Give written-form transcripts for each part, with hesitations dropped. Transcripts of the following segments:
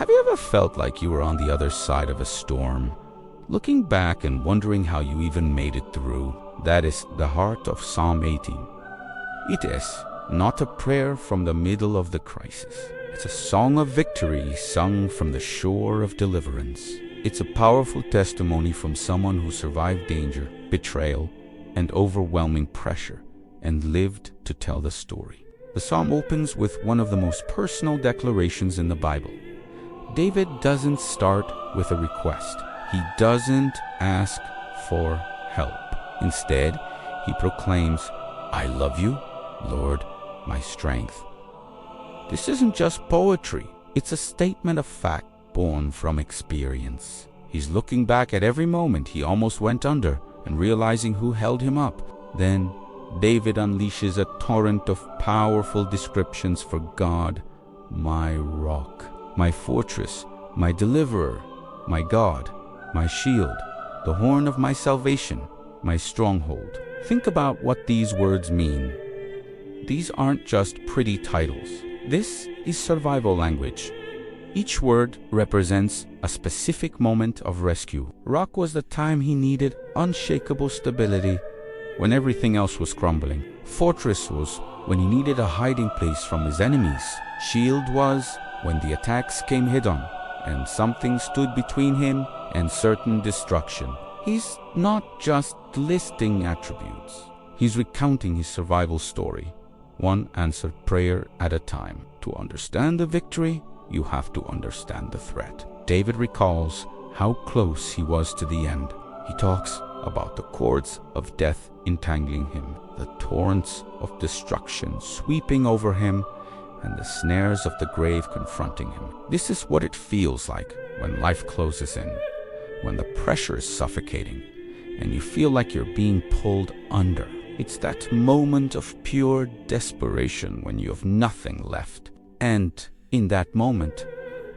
Have you ever felt like you were on the other side of a storm, looking back and wondering how you even made it through? That is the heart of Psalm 18. It is not a prayer from the middle of the crisis. It's a song of victory sung from the shore of deliverance. It's a powerful testimony from someone who survived danger, betrayal, and overwhelming pressure and lived to tell the story. The psalm opens with one of the most personal declarations in the Bible. David doesn't start with a request. He doesn't ask for help. Instead, he proclaims, "I love you, Lord, my strength." This isn't just poetry. It's a statement of fact born from experience. He's looking back at every moment he almost went under and realizing who held him up. Then David unleashes a torrent of powerful descriptions for God: my rock, my fortress, my deliverer, my God, my shield, the horn of my salvation, my stronghold. Think about what these words mean. These aren't just pretty titles. This is survival language. Each word represents a specific moment of rescue. Rock was the time he needed unshakable stability when everything else was crumbling. Fortress was when he needed a hiding place from his enemies. Shield was when the attacks came head-on and something stood between him and certain destruction. He's not just listing attributes. He's recounting his survival story, one answered prayer at a time. To understand the victory, you have to understand the threat. David recalls how close he was to the end. He talks about the cords of death entangling him, the torrents of destruction sweeping over him, and the snares of the grave confronting him. This is what it feels like when life closes in, when the pressure is suffocating, and you feel like you're being pulled under. It's that moment of pure desperation when you have nothing left. And in that moment,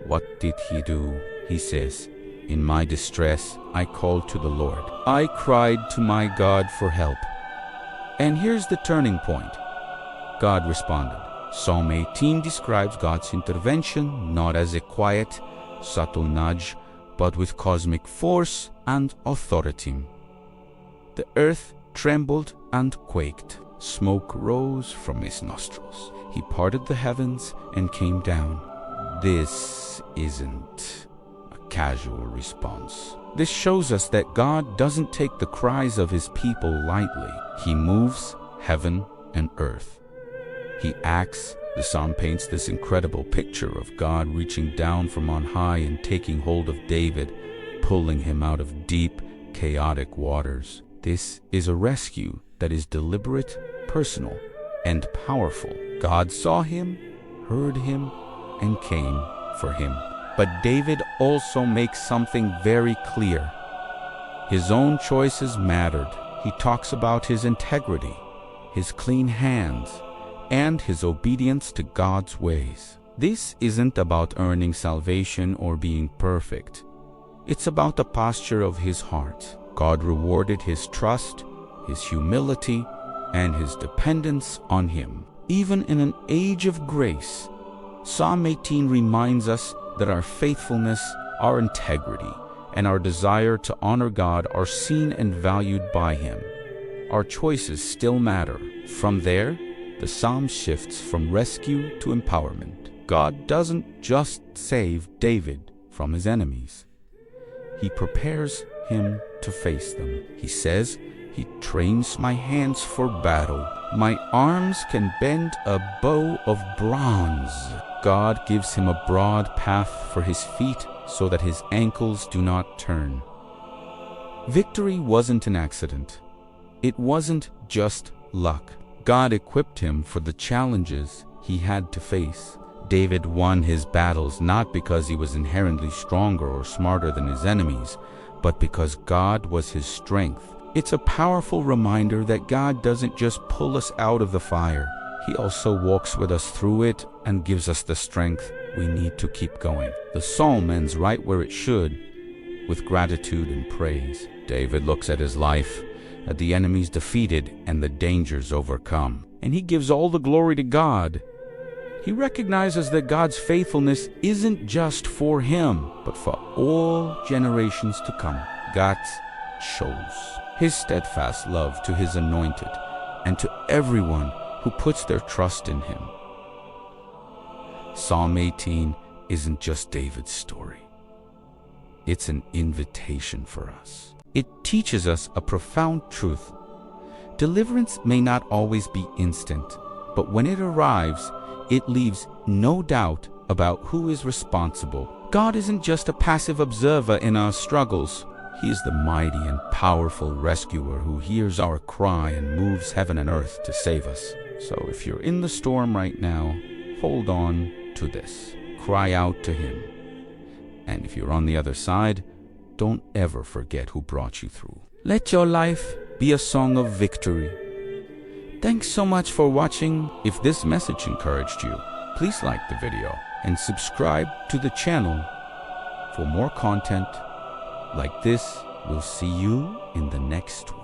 what did he do? He says, "In my distress, I called to the Lord. I cried to my God for help." And here's the turning point. God responded. Psalm 18 describes God's intervention not as a quiet, subtle nudge, but with cosmic force and authority. The earth trembled and quaked. Smoke rose from his nostrils. He parted the heavens and came down. This isn't a casual response. This shows us that God doesn't take the cries of his people lightly. He moves heaven and earth. He acts. The psalm paints this incredible picture of God reaching down from on high and taking hold of David, pulling him out of deep, chaotic waters. This is a rescue that is deliberate, personal, and powerful. God saw him, heard him, and came for him. But David also makes something very clear. His own choices mattered. He talks about his integrity, his clean hands, and his obedience to God's ways. This isn't about earning salvation or being perfect. It's about the posture of his heart. God rewarded his trust, his humility, and his dependence on him. Even in an age of grace, Psalm 18 reminds us that our faithfulness, our integrity, and our desire to honor God are seen and valued by him. Our choices still matter. From there, the psalm shifts from rescue to empowerment. God doesn't just save David from his enemies. He prepares him to face them. He says, "He trains my hands for battle. My arms can bend a bow of bronze." God gives him a broad path for his feet so that his ankles do not turn. Victory wasn't an accident. It wasn't just luck. God equipped him for the challenges he had to face. David won his battles not because he was inherently stronger or smarter than his enemies, but because God was his strength. It's a powerful reminder that God doesn't just pull us out of the fire. He also walks with us through it and gives us the strength we need to keep going. The psalm ends right where it should, with gratitude and praise. David looks at his life, at the enemies defeated and the dangers overcome, and he gives all the glory to God. He recognizes that God's faithfulness isn't just for him, but for all generations to come. God shows his steadfast love to his anointed and to everyone who puts their trust in him. Psalm 18 isn't just David's story. It's an invitation for us. It teaches us a profound truth. Deliverance may not always be instant, but when it arrives, it leaves no doubt about who is responsible. God isn't just a passive observer in our struggles. He is the mighty and powerful rescuer who hears our cry and moves heaven and earth to save us. So if you're in the storm right now, hold on to this. Cry out to him. And if you're on the other side, don't ever forget who brought you through. Let your life be a song of victory. Thanks so much for watching. If this message encouraged you, please like the video and subscribe to the channel for more content like this. We'll see you in the next one.